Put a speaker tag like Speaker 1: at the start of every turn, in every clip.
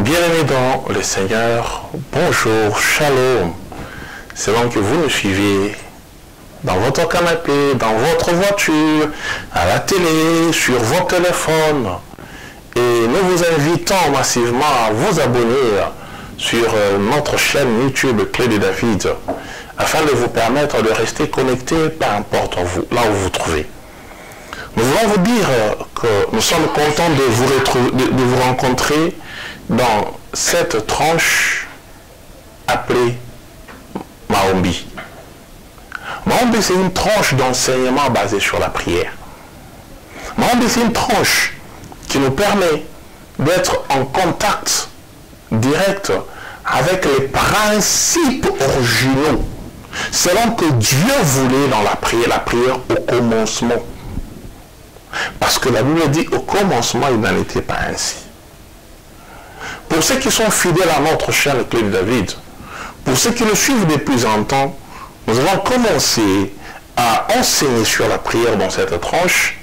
Speaker 1: Bien-aimés dans le Seigneur, bonjour, shalom. Selon que vous nous suivez dans votre canapé, dans votre voiture, à la télé, sur vos téléphones. Et nous vous invitons massivement à vous abonner sur notre chaîne YouTube Clé de David, afin de vous permettre de rester connecté, peu importe là où vous vous trouvez. Nous voulons vous dire que nous sommes contents de vous rencontrer dans cette tranche appelée Maombi. Maombi, c'est une tranche d'enseignement basée sur la prière. Maombi, c'est une tranche qui nous permet d'être en contact direct avec les principes originaux, selon que Dieu voulait dans la prière au commencement. Parce que la Bible dit au commencement, il n'en était pas ainsi. Pour ceux qui sont fidèles à notre chaîne Clé de David, pour ceux qui nous suivent depuis longtemps, nous allons commencer à enseigner sur la prière dans cette tranche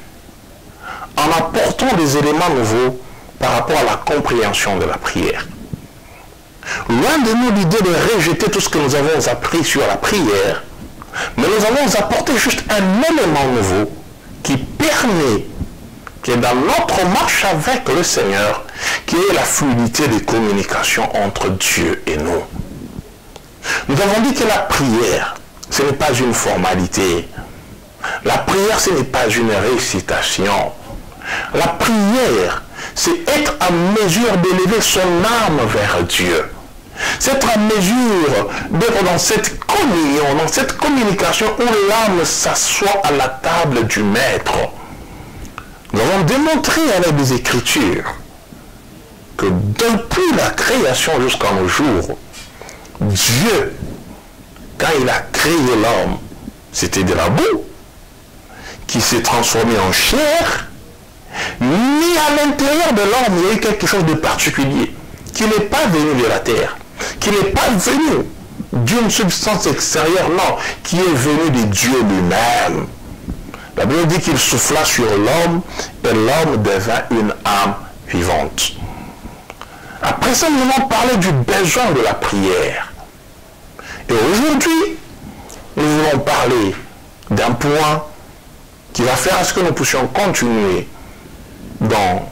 Speaker 1: en apportant des éléments nouveaux par rapport à la compréhension de la prière. Loin de nous l'idée de rejeter tout ce que nous avons appris sur la prière, mais nous allons apporter juste un élément nouveau qui permet que dans notre marche avec le Seigneur, qui est la fluidité des communications entre Dieu et nous. Nous avons dit que la prière, ce n'est pas une formalité. La prière, ce n'est pas une récitation. La prière, c'est être en mesure d'élever son âme vers Dieu. C'est être en mesure d'être dans cette communion, dans cette communication où l'âme s'assoit à la table du Maître. Nous avons démontré avec des Écritures que depuis la création jusqu'à nos jours, Dieu, quand il a créé l'homme, c'était de la boue qui s'est transformée en chair, mais à l'intérieur de l'homme, il y a eu quelque chose de particulier, qui n'est pas venu de la terre, qui n'est pas venu d'une substance extérieure, non, qui est venu de Dieu lui-même. La Bible dit qu'il souffla sur l'homme et l'homme devint une âme vivante. Après ça, nous allons parler du besoin de la prière. Et aujourd'hui, nous voulons parler d'un point qui va faire à ce que nous puissions continuer dans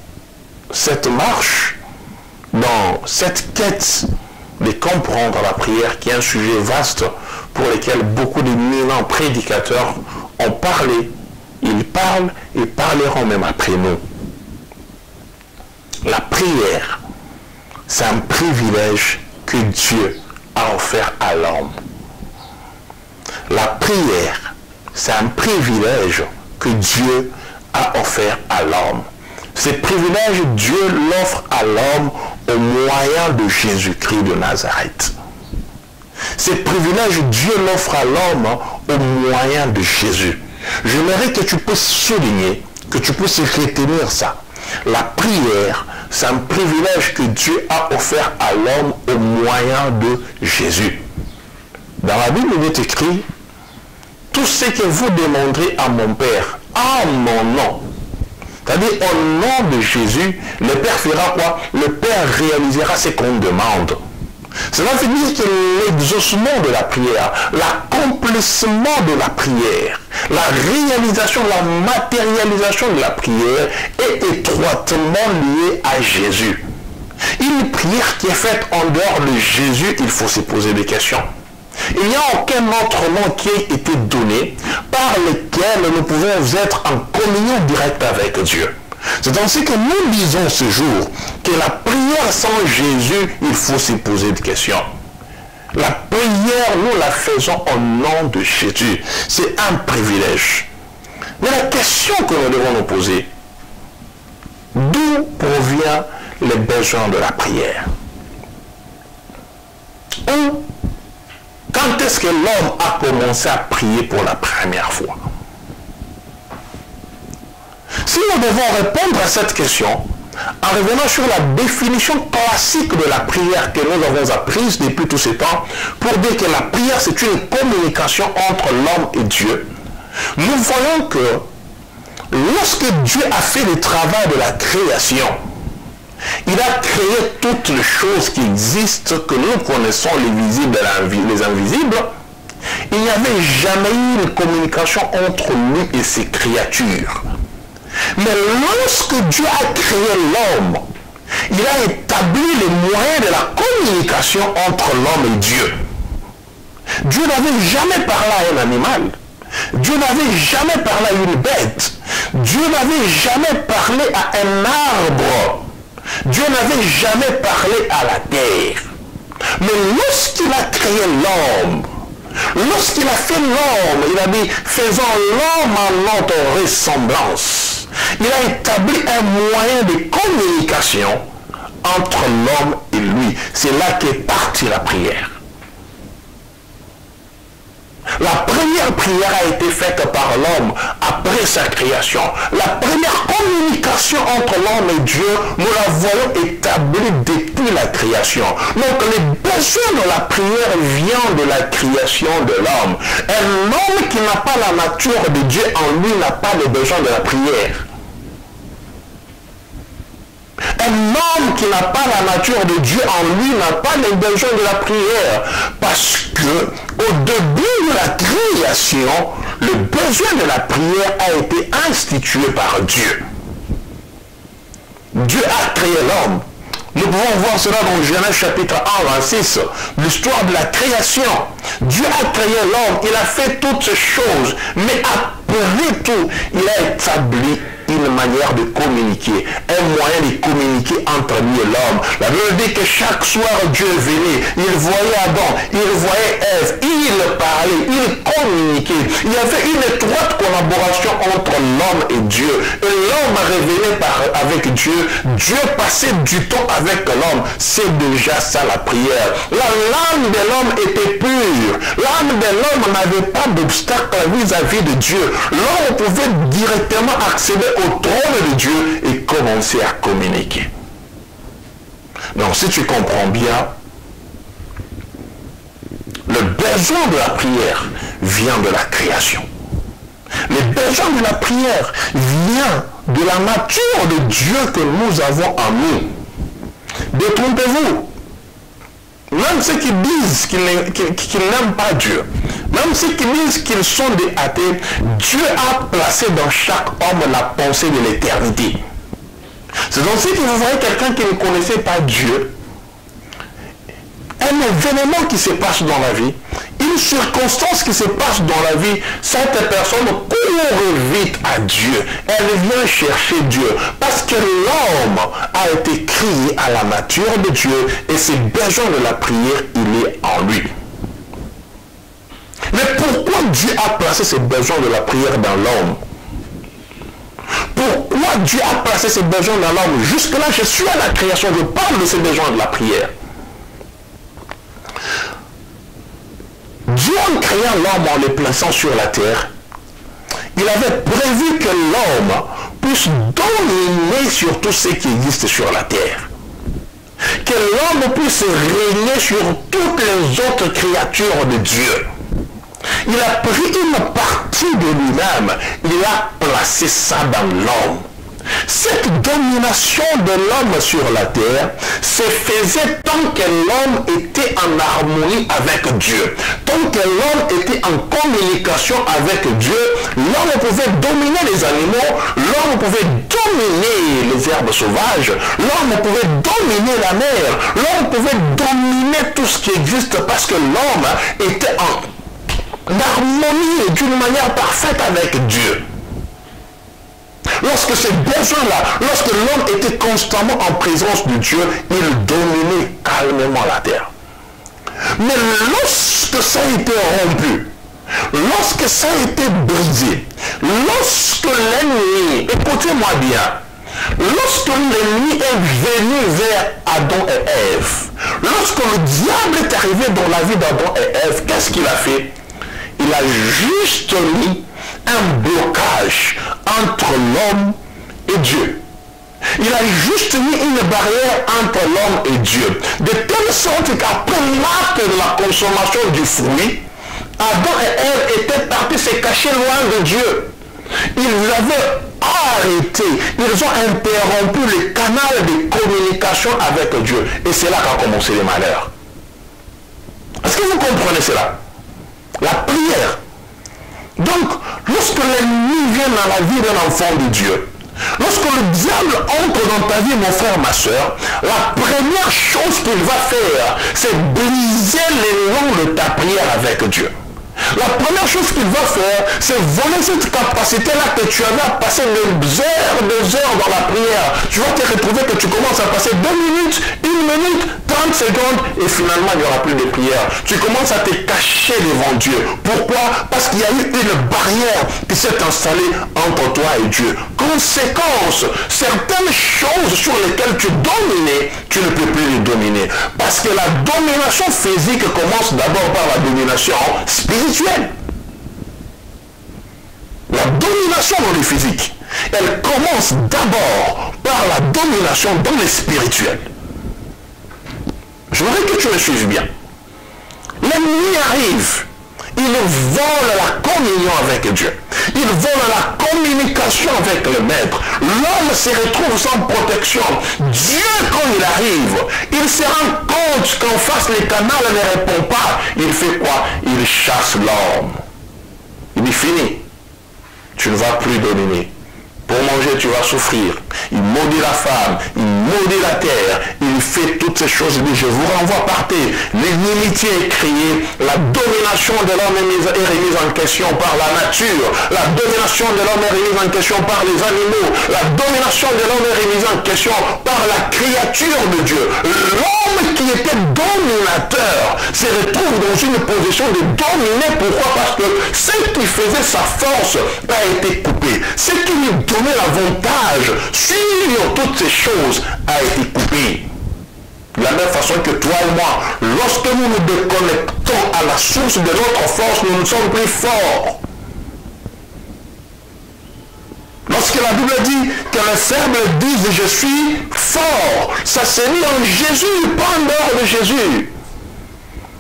Speaker 1: cette marche, dans cette quête de comprendre la prière, qui est un sujet vaste pour lequel beaucoup d'éminents prédicateurs ont parlé. Ils parlent et parleront même après nous. La prière, c'est un privilège que Dieu a offert à l'homme. La prière, c'est un privilège que Dieu a offert à l'homme. Ce privilège, Dieu l'offre à l'homme au moyen de Jésus-Christ de Nazareth. Ce privilège, Dieu l'offre à l'homme au moyen de Jésus. J'aimerais que tu puisses souligner, que tu puisses retenir ça. La prière, c'est un privilège que Dieu a offert à l'homme au moyen de Jésus. Dans la Bible, il est écrit, tout ce que vous demanderez à mon Père, en mon nom. C'est-à-dire, au nom de Jésus, le Père fera quoi? Le Père réalisera ce qu'on demande. Cela veut dire que l'exaucement de la prière, l'accomplissement de la prière, la réalisation, la matérialisation de la prière est étroitement liée à Jésus. Une prière qui est faite en dehors de Jésus, il faut se poser des questions. Il n'y a aucun autre nom qui ait été donné par lequel nous pouvons être en communion directe avec Dieu. C'est ainsi que nous disons ce jour que la prière sans Jésus, il faut se poser des questions. La prière, nous la faisons au nom de Jésus. C'est un privilège. Mais la question que nous devons nous poser, d'où provient le besoin de la prière? Ou quand est-ce que l'homme a commencé à prier pour la première fois? Si nous devons répondre à cette question, en revenant sur la définition classique de la prière que nous avons apprise depuis tous ces temps, pour dire que la prière c'est une communication entre l'homme et Dieu, nous voyons que lorsque Dieu a fait le travail de la création, Il a créé toutes les choses qui existent, que nous connaissons, les visibles et les invisibles. Il n'y avait jamais eu une communication entre lui et ses créatures. Mais lorsque Dieu a créé l'homme, il a établi les moyens de la communication entre l'homme et Dieu. Dieu n'avait jamais parlé à un animal. Dieu n'avait jamais parlé à une bête. Dieu n'avait jamais parlé à un arbre. Dieu n'avait jamais parlé à la terre. Mais lorsqu'il a créé l'homme, lorsqu'il a fait l'homme, il a dit, faisons l'homme à notre ressemblance. Il a établi un moyen de communication entre l'homme et lui. C'est là qu'est partie la prière. La première prière a été faite par l'homme après sa création. La première communication entre l'homme et Dieu, nous la voyons établie depuis la création. Donc les besoins de la prière viennent de la création de l'homme. Un homme qui n'a pas la nature de Dieu en lui n'a pas le besoin de la prière. Un homme qui n'a pas la nature de Dieu en lui n'a pas le besoin de la prière. Parce que au début de la création, le besoin de la prière a été institué par Dieu. Dieu a créé l'homme. Nous pouvons voir cela dans Genèse chapitre 1, 26, l'histoire de la création. Dieu a créé l'homme, il a fait toutes ces choses, mais après tout, il a établi une manière de communiquer, un moyen de communiquer entre lui et l'homme. La Bible dit que chaque soir Dieu venait, il voyait Adam, il voyait Ève, il parlait, il communiquait. Il y avait une étroite collaboration entre l'homme et Dieu. Et l'homme revenait avec Dieu, Dieu passait du temps avec l'homme. C'est déjà ça la prière. L'âme de l'homme était pure. L'âme de l'homme n'avait pas d'obstacle vis-à-vis de Dieu. L'homme pouvait directement accéder au trône de Dieu et commencer à communiquer. Donc si tu comprends bien, le besoin de la prière vient de la création. Le besoin de la prière vient de la nature de Dieu que nous avons en nous. Détrompez-vous. Même ceux qui disent qu'ils n'aiment pas Dieu, même ceux qui disent qu'ils sont des athées, Dieu a placé dans chaque homme la pensée de l'éternité. C'est donc si vous voyez quelqu'un qui ne connaissait pas Dieu, un événement qui se passe dans la vie, une circonstance qui se passe dans la vie, cette personne court vite à Dieu. Elle vient chercher Dieu. Parce que l'homme a été créé à la nature de Dieu et ses besoins de la prière, il est en lui. Mais pourquoi Dieu a placé ses besoins de la prière dans l'homme? Pourquoi Dieu a placé ses besoins dans l'homme? Jusque-là, je suis à la création, je parle de ses besoins de la prière. Dieu, en créant l'homme en le plaçant sur la terre, il avait prévu que l'homme puisse dominer sur tout ce qui existe sur la terre. Que l'homme puisse régner sur toutes les autres créatures de Dieu. Il a pris une partie de lui-même, il a placé ça dans l'homme. Cette domination de l'homme sur la terre se faisait tant que l'homme était en harmonie avec Dieu. Tant que l'homme était en communication avec Dieu, l'homme pouvait dominer les animaux, l'homme pouvait dominer les herbes sauvages, l'homme pouvait dominer la mer, l'homme pouvait dominer tout ce qui existe parce que l'homme était en harmonie et d'une manière parfaite avec Dieu. Lorsque ces besoins-là, lorsque l'homme était constamment en présence de Dieu, il dominait calmement la terre. Mais lorsque ça a été rompu, lorsque ça a été brisé, lorsque l'ennemi, écoutez-moi bien, lorsque l'ennemi est venu vers Adam et Ève, lorsque le diable est arrivé dans la vie d'Adam et Ève, qu'est-ce qu'il a fait? Il a juste mis un blocage entre l'homme et Dieu. Il a juste mis une barrière entre l'homme et Dieu. De telle sorte qu'après l'acte de la consommation du fruit, Adam et Ève étaient partis se cacher loin de Dieu. Ils avaient arrêté, ils ont interrompu le canal de communication avec Dieu. Et c'est là qu'a commencé les malheurs. Est-ce que vous comprenez cela? La prière. Donc, lorsque l'ennemi vient dans la vie d'un enfant de Dieu, lorsque le diable entre dans ta vie, mon frère, ma soeur, la première chose qu'il va faire, c'est briser l'élan de ta prière avec Dieu. La première chose qu'il va faire, c'est voler cette capacité-là que tu avais à passer des heures dans la prière. Tu vas te retrouver que tu commences à passer 2 minutes, 1 minute, 30 secondes, et finalement, il n'y aura plus de prière. Tu commences à te cacher devant Dieu. Pourquoi? Parce qu'il y a eu une barrière qui s'est installée entre toi et Dieu. Conséquence, certaines choses sur lesquelles tu dominais, tu ne peux plus les dominer. Parce que la domination physique commence d'abord par la domination spirituelle. La domination dans le physique, elle commence d'abord par la domination dans le spirituel. Je voudrais que tu me suives bien. L'ennemi arrive, il vole la communion avec Dieu. Il vole la communication avec le Maître. L'homme se retrouve sans protection. Dieu, quand il arrive, il se rend compte qu'en face, le canal ne répond pas. Il fait quoi? Il chasse l'homme. Il dit, fini. Tu ne vas plus dominer. Pour manger, tu vas souffrir. Il maudit la femme, il maudit la terre, il fait toutes ces choses. Il dit, je vous renvoie par terre. L'inimitié est créée, la domination de l'homme est remise en question par la nature, la domination de l'homme est remise en question par les animaux, la domination de l'homme est remise en question par la créature de Dieu. L'homme qui était dominateur se retrouve dans une position de dominer. Pourquoi? Parce que ce qui faisait sa force a été coupé. Ce qui lui donnait l'avantage sur toutes ces choses a été coupé. De la même façon que toi et moi, lorsque nous nous déconnectons à la source de notre force, nous ne sommes plus forts. Lorsque la Bible dit que les faibles disent je suis fort, ça s'est mis en Jésus, pas en dehors de Jésus.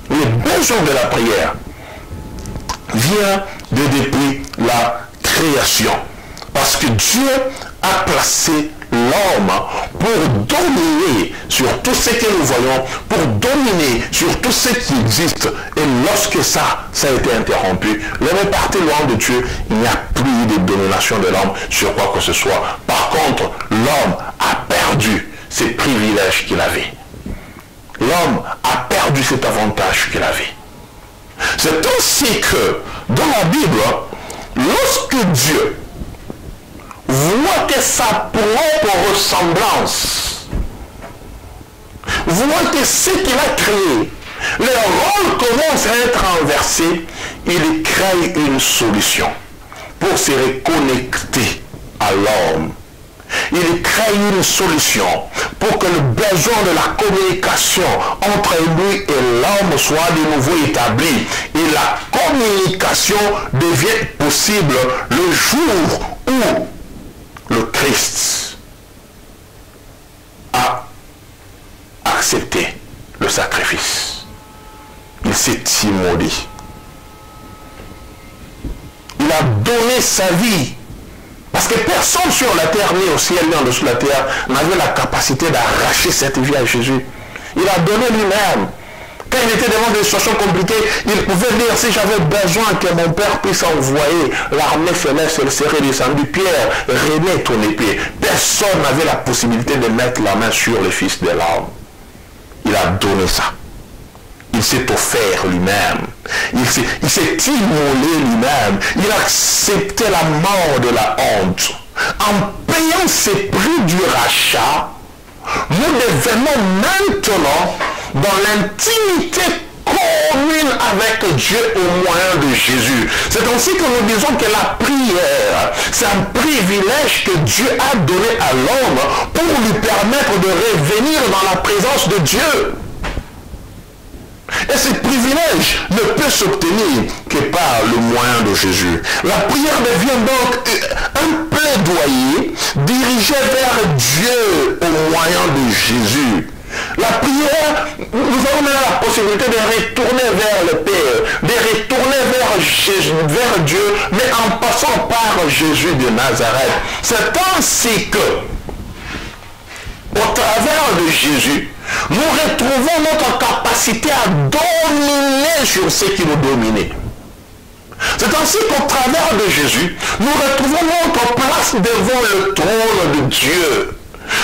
Speaker 1: Le besoin de la prière vient de depuis la création. Parce que Dieu a placé l'homme pour dominer sur tout ce que nous voyons, pour dominer sur tout ce qui existe. Et lorsque ça a été interrompu, l'homme est parti loin de Dieu, il n'y a plus de domination de l'homme sur quoi que ce soit. Par contre, l'homme a perdu ces privilèges qu'il avait. L'homme a perdu cet avantage qu'il avait. C'est ainsi que, dans la Bible, lorsque Dieu voit que sa propre ressemblance, voit que ce qu'il a créé, les rôles commencent à être renversés, il crée une solution pour se reconnecter à l'homme. Il crée une solution pour que le besoin de la communication entre lui et l'homme soit de nouveau établi. Et la communication devient possible le jour où le Christ a accepté le sacrifice. Il s'est immolé. Il a donné sa vie. Parce que personne sur la terre, ni au ciel, ni en dessous de la terre, n'avait la capacité d'arracher cette vie à Jésus. Il a donné lui-même. Quand il était devant des situations compliquées, il pouvait dire, si j'avais besoin que mon Père puisse envoyer l'armée céleste, elle serait descendue. Pierre, remets ton épée. Personne n'avait la possibilité de mettre la main sur le Fils de l'homme. Il a donné ça. Il s'est offert lui-même. Il s'est immolé lui-même. Il a accepté la mort de la honte. En payant ce prix du rachat, nous devenons maintenant dans l'intimité commune avec Dieu au moyen de Jésus. C'est ainsi que nous disons que la prière, c'est un privilège que Dieu a donné à l'homme pour lui permettre de revenir dans la présence de Dieu. Et ce privilège ne peut s'obtenir que par le moyen de Jésus. La prière devient donc un plaidoyer dirigé vers Dieu au moyen de Jésus. La prière, nous avons la possibilité de retourner vers le Père, de retourner vers Jésus, vers Dieu, mais en passant par Jésus de Nazareth. C'est ainsi que, au travers de Jésus, nous retrouvons notre capacité à dominer sur ce qui nous domine. C'est ainsi qu'au travers de Jésus, nous retrouvons notre place devant le trône de Dieu.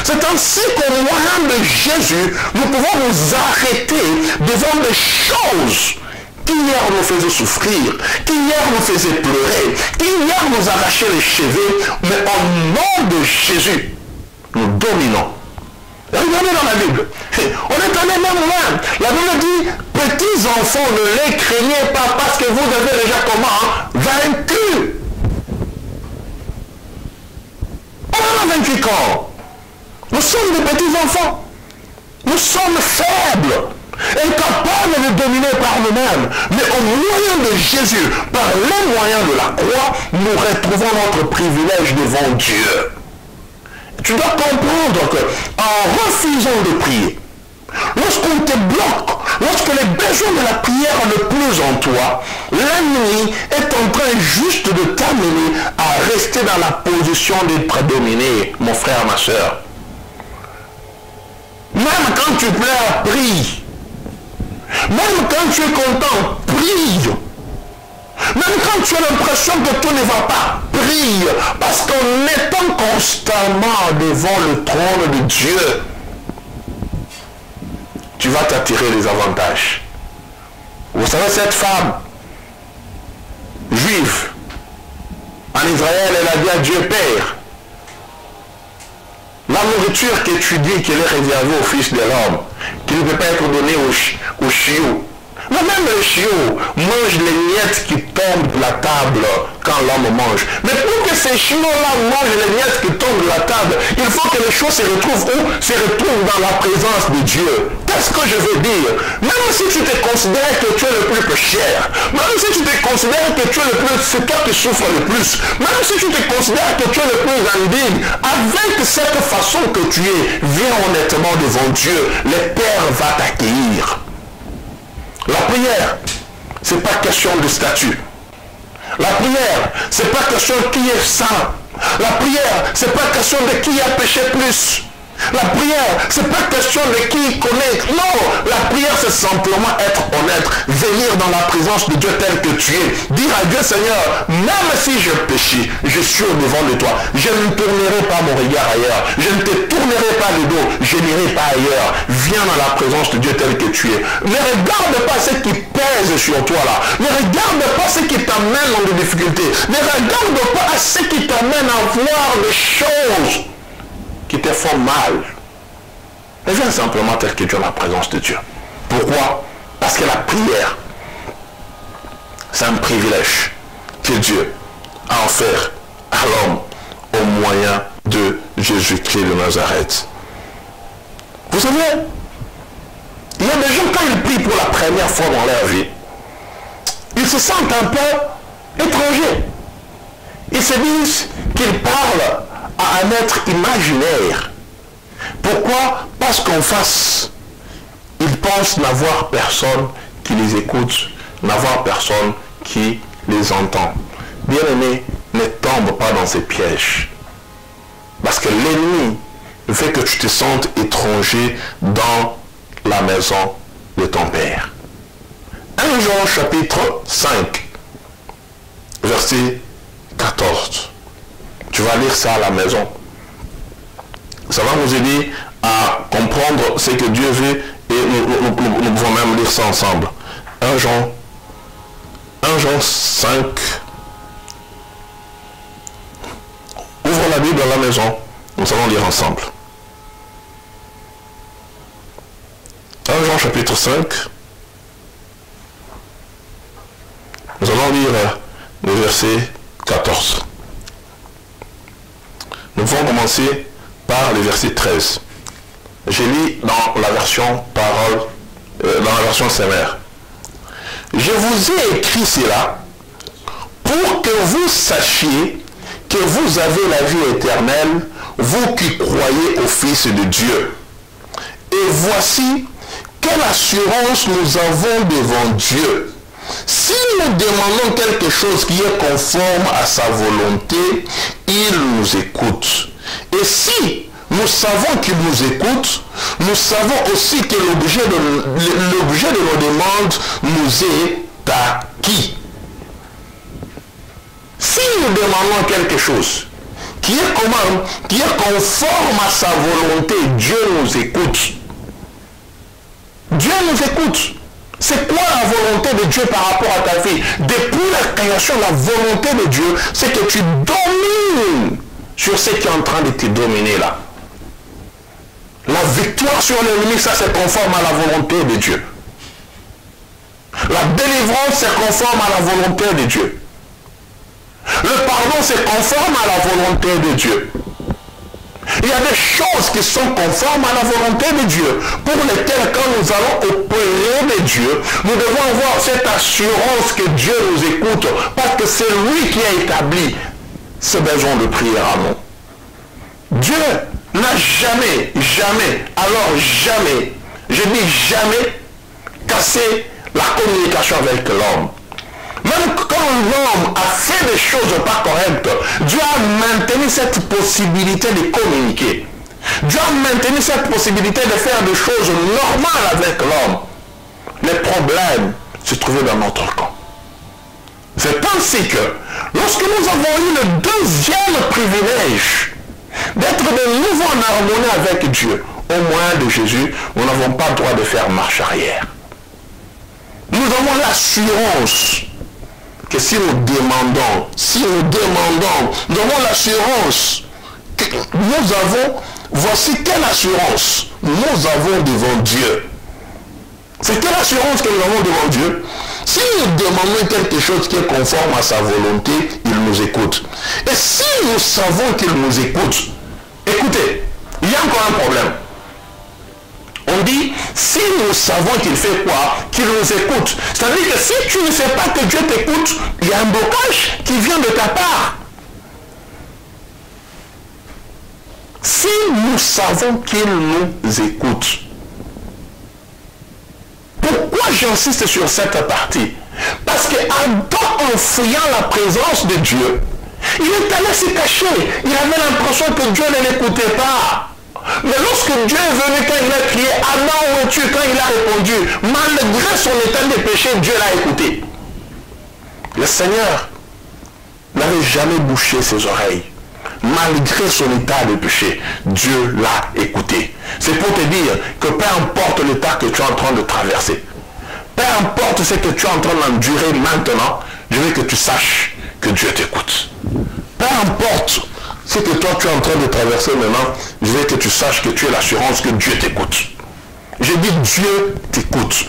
Speaker 1: C'est ainsi qu'au moyen de Jésus, nous pouvons nous arrêter devant des choses qui hier nous faisaient souffrir, qui hier nous faisaient pleurer, qui hier nous arrachaient les cheveux, mais au nom de Jésus, nous dominons. Regardez dans la Bible, on est allé même loin. La Bible dit, petits enfants, ne les craignez pas parce que vous avez déjà comment vaincu. On a vaincu quand? Nous sommes des petits enfants. Nous sommes faibles, incapables de dominer par nous-mêmes. Mais au moyen de Jésus, par les moyens de la croix, nous retrouvons notre privilège devant Dieu. Tu dois comprendre qu'en refusant de prier, lorsqu'on te bloque, lorsque les besoins de la prière ne plus en toi, l'ennemi est en train juste de t'amener à rester dans la position de prédominer, mon frère, ma soeur. Même quand tu pleures, prie. Même quand tu es content, prie. Même quand tu as l'impression que tout ne va pas, prie. Parce qu'en étant constamment devant le trône de Dieu, tu vas t'attirer les avantages. Vous savez, cette femme juive, en Israël, elle a dit à Dieu Père, la nourriture que tu dis qu'elle est réservée au Fils de l'homme, qui ne peut pas être donnée aux chiots. Mais même les chiots mangent les miettes qui tombent de la table quand l'homme mange. Mais pour que ces chiots-là mangent les miettes qui tombent de la table, il faut que les choses se retrouvent où? Se retrouvent dans la présence de Dieu. Qu'est-ce que je veux dire? Même si tu te considères que tu es le plus pécheur, même si tu te considères que tu es le plus, c'est toi qui souffres le plus, même si tu te considères que tu es le plus indigne, avec cette façon que tu es, viens honnêtement devant Dieu, le Père va t'accueillir. La prière, c'est pas question de statut. La prière, c'est pas question de qui est saint. La prière, c'est pas question de qui a péché plus. La prière, c'est pas question de qui connaît. Non, la prière, c'est simplement être honnête, venir dans la présence de Dieu tel que tu es. Dire à Dieu, Seigneur, même si je péché, je suis au devant de toi. Je ne tournerai pas mon regard ailleurs. Je ne te tournerai pas le dos. Je n'irai pas ailleurs. Viens dans la présence de Dieu tel que tu es. Ne regarde pas ce qui pèse sur toi là. Ne regarde pas ce qui t'amène dans des difficultés. Ne regarde pas ce qui t'amène à voir les choses qui te font mal. Mais viens simplement tel que tu es dans la présence de Dieu. Pourquoi? Parce que la prière, c'est un privilège que Dieu a offert à l'homme au moyen de Jésus-Christ de Nazareth. Vous savez, il y a des gens, quand ils prient pour la première fois dans leur vie, ils se sentent un peu étrangers. Ils se disent qu'ils parlent à un être imaginaire. Pourquoi? Parce qu'en face, ils pensent n'avoir personne qui les écoute, n'avoir personne qui les entend. Bien-aimé, ne tombe pas dans ces pièges. Parce que l'ennemi fait que tu te sentes étranger dans la maison de ton Père. 1 Jean chapitre 5, verset 14. Tu vas lire ça à la maison. Ça va nous aider à comprendre ce que Dieu veut et nous pouvons même lire ça ensemble. 1 Jean 5. Ouvre la Bible à la maison. Nous allons lire ensemble. 1 Jean chapitre 5. Nous allons lire le verset 14. Nous pouvons commencer par le verset 13. Je lis dans la version parole, dans la version sévère. Je vous ai écrit cela pour que vous sachiez que vous avez la vie éternelle, vous qui croyez au Fils de Dieu. Et voici quelle assurance nous avons devant Dieu. Si nous demandons quelque chose qui est conforme à sa volonté, il nous écoute. Et si nous savons qu'il nous écoute, nous savons aussi que l'objet de nos demandes nous est acquis. Si nous demandons quelque chose qui est conforme à sa volonté, Dieu nous écoute. Dieu nous écoute. C'est quoi la volonté de Dieu par rapport à ta vie? Depuis la création, la volonté de Dieu, c'est que tu domines sur ce qui est en train de te dominer là. La victoire sur l'ennemi, ça c'est conforme à la volonté de Dieu. La délivrance, c'est conforme à la volonté de Dieu. Le pardon, c'est conforme à la volonté de Dieu. Il y a des choses qui sont conformes à la volonté de Dieu, pour lesquelles quand nous allons opérer de Dieu, nous devons avoir cette assurance que Dieu nous écoute, parce que c'est lui qui a établi ce besoin de prière à nous. Dieu n'a jamais, alors jamais, je dis jamais, cassé la communication avec l'homme. Même quand l'homme a fait des choses pas correctes, Dieu a maintenu cette possibilité de communiquer. Dieu a maintenu cette possibilité de faire des choses normales avec l'homme. Les problèmes se trouvaient dans notre camp. C'est ainsi que, lorsque nous avons eu le deuxième privilège d'être de nouveau en harmonie avec Dieu, au moyen de Jésus, nous n'avons pas le droit de faire marche arrière. Nous avons l'assurance que si nous demandons, nous avons l'assurance que nous avons, voici quelle assurance nous avons devant Dieu. C'est quelle assurance que nous avons devant Dieu? Si nous demandons quelque chose qui est conforme à sa volonté, il nous écoute. Et si nous savons qu'il nous écoute, écoutez, il y a encore un problème. On dit, si nous savons qu'il fait quoi? Qu'il nous écoute. C'est-à-dire que si tu ne sais pas que Dieu t'écoute, il y a un blocage qui vient de ta part. Si nous savons qu'il nous écoute, pourquoi j'insiste sur cette partie? Parce que Adam, en fuyant la présence de Dieu, il est allé se cacher. Il avait l'impression que Dieu ne l'écoutait pas. Mais lorsque Dieu est venu, quand il a crié, Adam, où es-tu? Quand il a répondu, malgré son état de péché, Dieu l'a écouté. Le Seigneur n'avait jamais bouché ses oreilles. Malgré son état de péché, Dieu l'a écouté. C'est pour te dire que peu importe l'état que tu es en train de traverser, peu importe ce que tu es en train d'endurer maintenant, je veux que tu saches que Dieu t'écoute. Peu importe ce que toi tu es en train de traverser maintenant, je veux que tu saches que tu as l'assurance que Dieu t'écoute. Je dis Dieu t'écoute.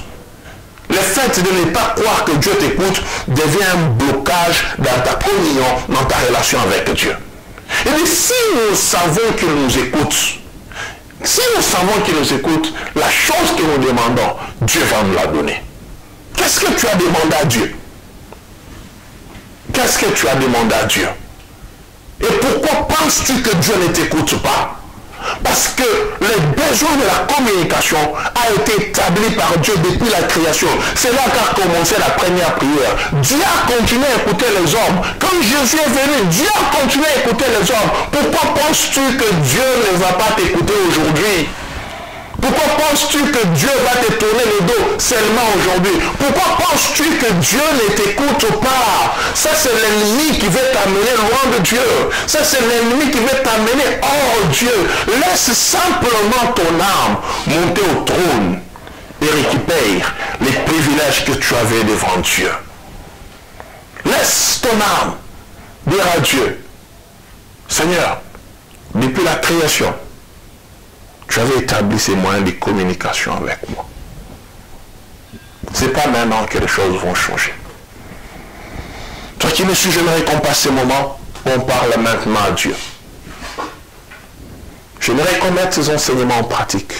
Speaker 1: Le fait de ne pas croire que Dieu t'écoute devient un blocage dans ta communion, dans ta relation avec Dieu. Et bien, si nous savons qu'il nous écoute, la chose que nous demandons, Dieu va nous la donner. Qu'est-ce que tu as demandé à Dieu? Qu'est-ce que tu as demandé à Dieu? Et pourquoi penses-tu que Dieu ne t'écoute pas? Parce que le besoin de la communication a été établi par Dieu depuis la création. C'est là qu'a commencé la première prière. Dieu a continué à écouter les hommes. Quand Jésus est venu, Dieu a continué à écouter les hommes. Pourquoi penses-tu que Dieu ne va pas t'écouter aujourd'hui? Pourquoi penses-tu que Dieu va te tourner le dos seulement aujourd'hui? Pourquoi penses-tu que Dieu ne t'écoute pas? Ça, c'est l'ennemi qui veut t'amener loin de Dieu. Ça, c'est l'ennemi qui veut t'amener hors Dieu. Laisse simplement ton âme monter au trône et récupère les privilèges que tu avais devant Dieu. Laisse ton âme dire à Dieu, Seigneur, depuis la création, tu avais établi ces moyens de communication avec moi. Ce n'est pas maintenant que les choses vont changer. Toi qui me suis, j'aimerais qu'on passe ce moment où on parle maintenant à Dieu. J'aimerais qu'on mette ces enseignements en pratique.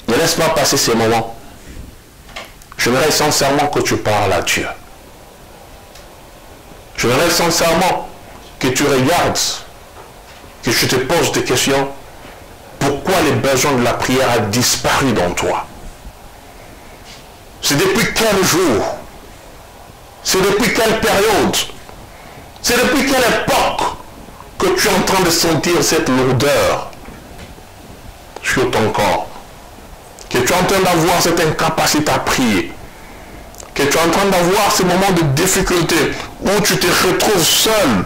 Speaker 1: Ne laisse pas passer ces moments. J'aimerais sincèrement que tu parles à Dieu. J'aimerais sincèrement que tu regardes, que je te pose des questions. Pourquoi pourquoi les besoins de la prière a disparu dans toi? C'est depuis quel jour? C'est depuis quelle période? C'est depuis quelle époque que tu es en train de sentir cette lourdeur sur ton corps? Que tu es en train d'avoir cette incapacité à prier? Que tu es en train d'avoir ces moments de difficulté où tu te retrouves seul,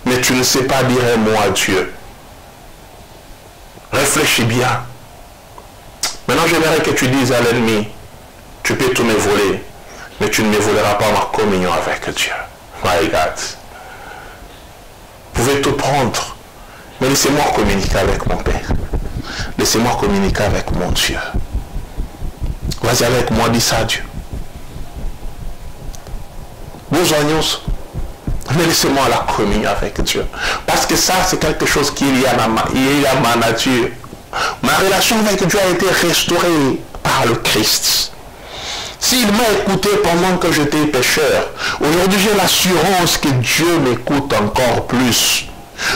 Speaker 1: mais tu ne sais pas dire un mot à Dieu? Réfléchis bien. Maintenant, j'aimerais que tu dises à l'ennemi, tu peux tout me voler, mais tu ne me voleras pas ma communion avec Dieu. My God. Vous pouvez tout prendre, mais laissez-moi communiquer avec mon Père. Laissez-moi communiquer avec mon Dieu. Vas-y avec moi, dis ça à Dieu. Nous oignons, mais laissez-moi la communion avec Dieu. Parce que ça, c'est quelque chose qui est lié à ma nature. Ma relation avec Dieu a été restaurée par le Christ. S'il m'a écouté pendant que j'étais pécheur, aujourd'hui j'ai l'assurance que Dieu m'écoute encore plus.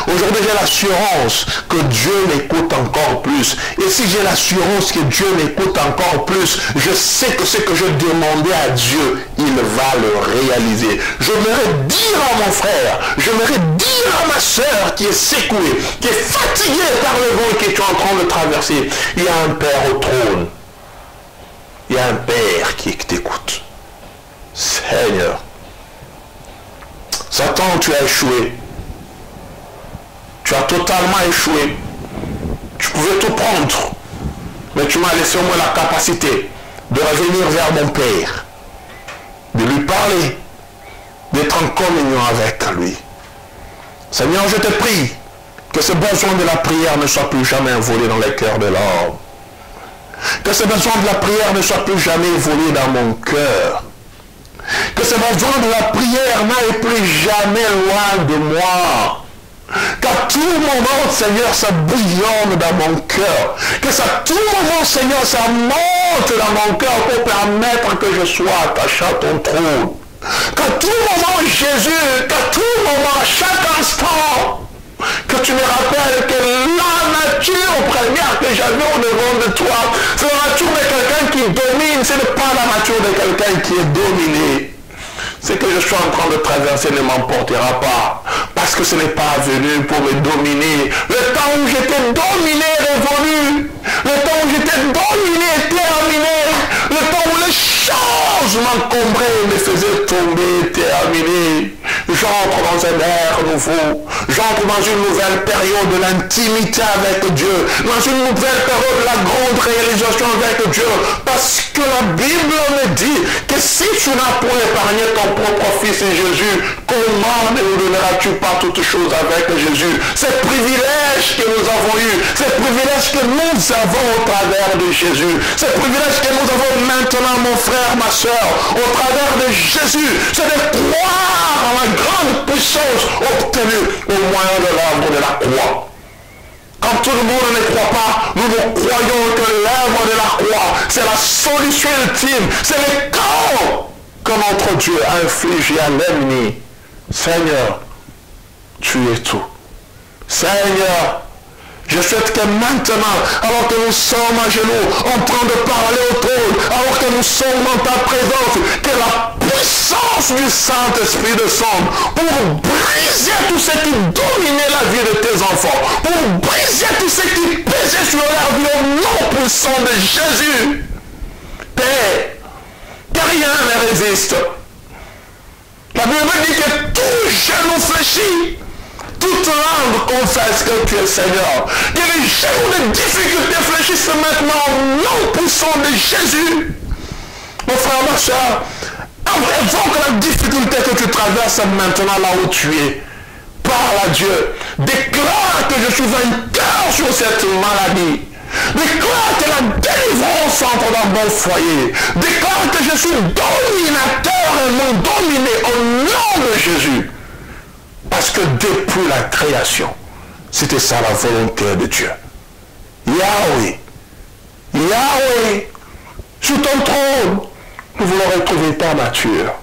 Speaker 1: Aujourd'hui j'ai l'assurance que Dieu m'écoute encore plus. Et si j'ai l'assurance que Dieu m'écoute encore plus, je sais que ce que je demandais à Dieu, il va le réaliser. Je m'aimerais dire à mon frère, je m'aimerais dire à ma soeur qui est secouée, qui est fatiguée par le vent que tu es en train de traverser, il y a un Père au trône. Il y a un Père qui t'écoute. Seigneur, Satan, tu as échoué. Tu as totalement échoué. Tu pouvais tout prendre, mais tu m'as laissé au moins la capacité de revenir vers mon Père, de lui parler, d'être en communion avec lui. Seigneur, je te prie que ce besoin de la prière ne soit plus jamais envolé dans les cœurs de l'homme. Que ce besoin de la prière ne soit plus jamais volé dans mon cœur. Que ce besoin de la prière n'aille plus jamais loin de moi. Qu'à tout moment, Seigneur, ça bouillonne dans mon cœur. Que à tout moment, Seigneur, ça monte dans mon cœur pour permettre que je sois attaché à ton trône. Qu'à tout moment, Jésus, qu'à tout moment, à chaque instant, que tu me rappelles que la nature première que j'avais au devant de toi, c'est la nature de quelqu'un qui domine, ce n'est pas la nature de quelqu'un qui est dominé. Ce que je suis en train de traverser ne m'emportera pas, parce que ce n'est pas venu pour me dominer. Le temps où j'étais dominé est révolu. Le temps où j'étais dominé est terminé. Le temps où les choses m'encombraient, me faisaient tomber, terminé. J'entre dans un air nouveau. J'entre dans une nouvelle période de l'intimité avec Dieu. Dans une nouvelle période de la grande réalisation avec Dieu. Parce que la Bible me dit que si tu n'as point épargné ton propre Fils Jésus, comment ne nous donneras-tu pas toutes choses avec Jésus? Ces privilèges que nous avons eus, ces privilèges que nous avons au travers de Jésus, ces privilèges que nous avons maintenant, mon frère, ma soeur, au travers de Jésus, c'est de croire en la grande puissance obtenue au moyen de l'œuvre de la croix. Quand tout le monde ne croit pas, nous croyons que l'œuvre de la croix, c'est la solution ultime, c'est le chaos que notre Dieu a infligé à l'ennemi. Seigneur, tu es tout. Seigneur, je souhaite que maintenant, alors que nous sommes à genoux, en train de parler au trône, alors que nous sommes dans ta présence, que la puissance du Saint-Esprit descende pour briser tout ce qui dominait la vie de tes enfants, pour briser tout ce qui pesait sur leur vie au nom puissant de Jésus. Père, que rien ne résiste. La Bible dit que tout genou fléchit, toute langue confesse que tu es Seigneur. Que les genoux de difficulté fléchissent maintenant au nom puissant de Jésus. Mon frère, ma soeur, évoque la difficulté que tu traverses maintenant là où tu es. Parle à Dieu. Déclare que je suis vainqueur sur cette maladie. Déclare que la délivrance entre dans mon foyer. Déclare que je suis dominateur et non dominé au nom de Jésus. Parce que depuis la création, c'était ça la volonté de Dieu. Yahweh, Yahweh, sur ton trône, nous voulons retrouver ta nature.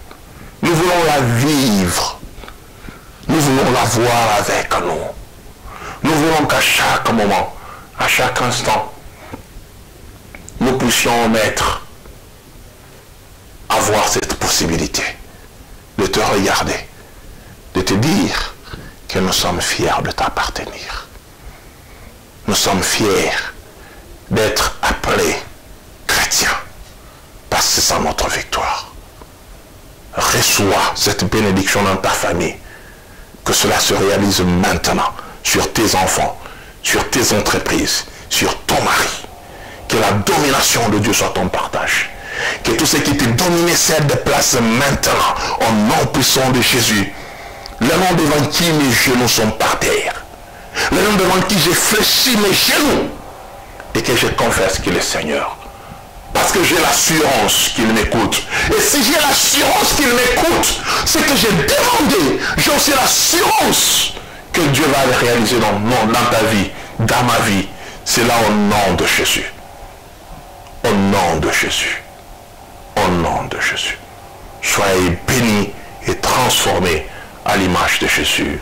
Speaker 1: Nous voulons la vivre. Nous voulons la voir avec nous. Nous voulons qu'à chaque moment, à chaque instant, nous puissions, Maître, avoir cette possibilité de te regarder, de te dire que nous sommes fiers de t'appartenir. Nous sommes fiers d'être appelés chrétiens, parce que c'est ça notre victoire. Reçois cette bénédiction dans ta famille, que cela se réalise maintenant sur tes enfants, sur tes entreprises, sur ton mari. Que la domination de Dieu soit ton partage. Que tout ce qui te dominait cède de place maintenant, au nom puissant de Jésus. Le nom devant qui mes genoux sont par terre. Le nom devant qui j'ai fléchi mes genoux. Et que je confesse qu'il est Seigneur. Parce que j'ai l'assurance qu'il m'écoute. Et si j'ai l'assurance qu'il m'écoute, c'est que j'ai demandé, j'ai aussi l'assurance que Dieu va le réaliser dans ta vie, dans ma vie. C'est là au nom de Jésus. Au nom de Jésus. Au nom de Jésus. Soyez bénis et transformés à l'image de Jésus.